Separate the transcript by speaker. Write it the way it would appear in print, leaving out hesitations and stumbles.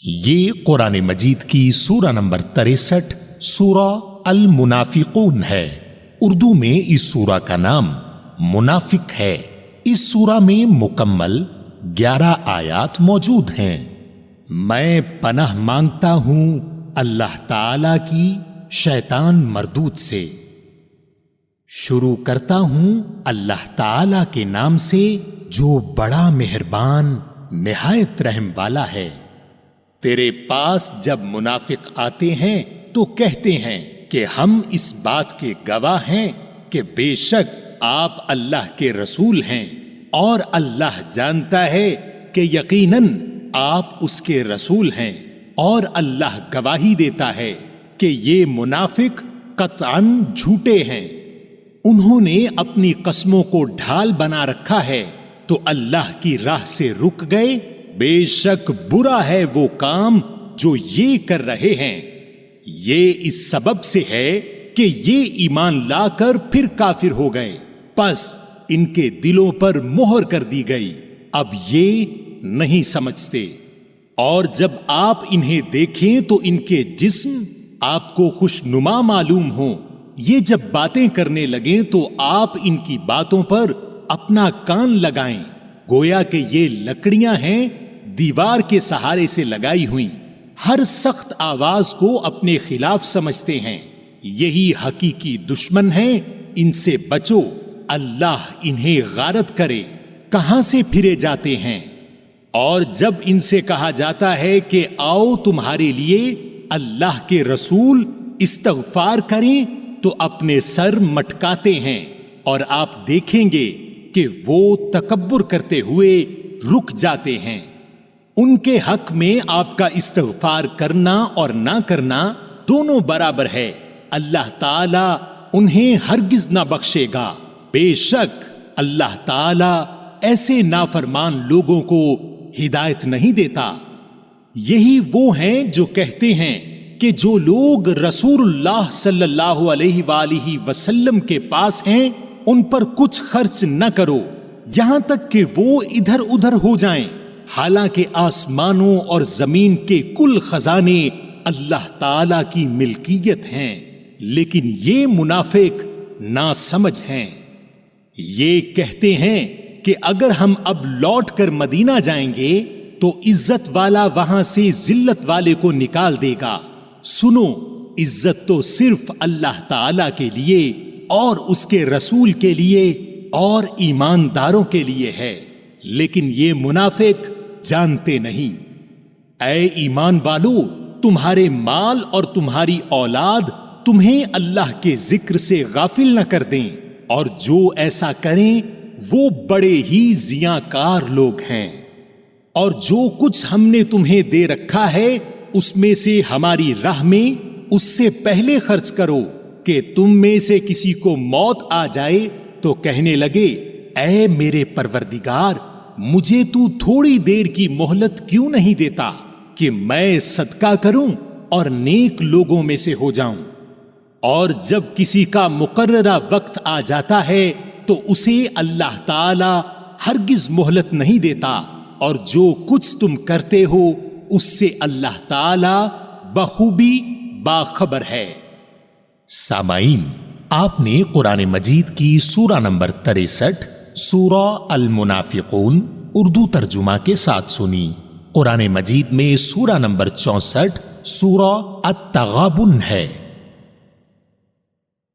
Speaker 1: یہ قرآن مجید کی سورہ نمبر 63 سورہ المنافقون ہے۔ اردو میں اس سورہ کا نام منافق ہے۔ اس سورہ میں مکمل 11 آیات موجود ہیں۔ میں پناہ مانگتا ہوں اللہ تعالی کی شیطان مردود سے۔ شروع کرتا ہوں اللہ تعالی کے نام سے جو بڑا مہربان نہایت رحم والا ہے۔ تیرے پاس جب منافق آتے ہیں تو کہتے ہیں کہ ہم اس بات کے گواہ ہیں کہ بے شک آپ اللہ کے رسول ہیں، اور اللہ جانتا ہے کہ یقیناً آپ اس کے رسول ہیں، اور اللہ گواہی دیتا ہے کہ یہ منافق قطعاً جھوٹے ہیں۔ انہوں نے اپنی قسموں کو ڈھال بنا رکھا ہے تو اللہ کی راہ سے رک گئے۔ بے شک برا ہے وہ کام جو یہ کر رہے ہیں۔ یہ اس سبب سے ہے کہ یہ ایمان لا کر پھر کافر ہو گئے، پس ان کے دلوں پر مہر کر دی گئی، اب یہ نہیں سمجھتے۔ اور جب آپ انہیں دیکھیں تو ان کے جسم آپ کو خوشنما معلوم ہوں۔ یہ جب باتیں کرنے لگیں تو آپ ان کی باتوں پر اپنا کان لگائیں، گویا کہ یہ لکڑیاں ہیں دیوار کے سہارے سے لگائی ہوئی، ہر سخت آواز کو اپنے خلاف سمجھتے ہیں۔ یہی حقیقی دشمن ہیں، ان سے بچو، اللہ انہیں غارت کرے۔ کہاں سے پھرے جاتے ہیں؟ اور جب ان سے کہا جاتا ہے کہ آؤ تمہارے لیے اللہ کے رسول استغفار کریں تو اپنے سر مٹکاتے ہیں، اور آپ دیکھیں گے کہ وہ تکبر کرتے ہوئے رک جاتے ہیں۔ ان کے حق میں آپ کا استغفار کرنا اور نہ کرنا دونوں برابر ہے۔ اللہ تعالی انہیں ہرگز نہ بخشے گا۔ بے شک اللہ تعالی ایسے نافرمان لوگوں کو ہدایت نہیں دیتا۔ یہی وہ ہیں جو کہتے ہیں کہ جو لوگ رسول اللہ صلی اللہ علیہ وآلہ وسلم کے پاس ہیں ان پر کچھ خرچ نہ کرو یہاں تک کہ وہ ادھر ادھر ہو جائیں، حالانکہ آسمانوں اور زمین کے کل خزانے اللہ تعالی کی ملکیت ہیں، لیکن یہ منافق ناسمجھ ہیں۔ یہ کہتے ہیں کہ اگر ہم اب لوٹ کر مدینہ جائیں گے تو عزت والا وہاں سے ذلت والے کو نکال دے گا۔ سنو، عزت تو صرف اللہ تعالی کے لیے اور اس کے رسول کے لیے اور ایمانداروں کے لیے ہے، لیکن یہ منافق جانتے نہیں۔ اے ایمان والو، تمہارے مال اور تمہاری اولاد تمہیں اللہ کے ذکر سے غافل نہ کر دیں، اور جو ایسا کریں وہ بڑے ہی زیانکار لوگ ہیں۔ اور جو کچھ ہم نے تمہیں دے رکھا ہے اس میں سے ہماری راہ میں اس سے پہلے خرچ کرو کہ تم میں سے کسی کو موت آ جائے تو کہنے لگے، اے میرے پروردگار، مجھے تو تھوڑی دیر کی مہلت کیوں نہیں دیتا کہ میں صدقہ کروں اور نیک لوگوں میں سے ہو جاؤں۔ اور جب کسی کا مقررہ وقت آ جاتا ہے تو اسے اللہ تعالی ہرگز مہلت نہیں دیتا، اور جو کچھ تم کرتے ہو اس سے اللہ تعالی بخوبی باخبر ہے۔ سامعین، آپ نے قرآن مجید کی سورہ نمبر 63 سورہ المنافقون اردو ترجمہ کے ساتھ سنی۔ قرآن مجید میں سورہ نمبر 64 سورہ التغابن ہے۔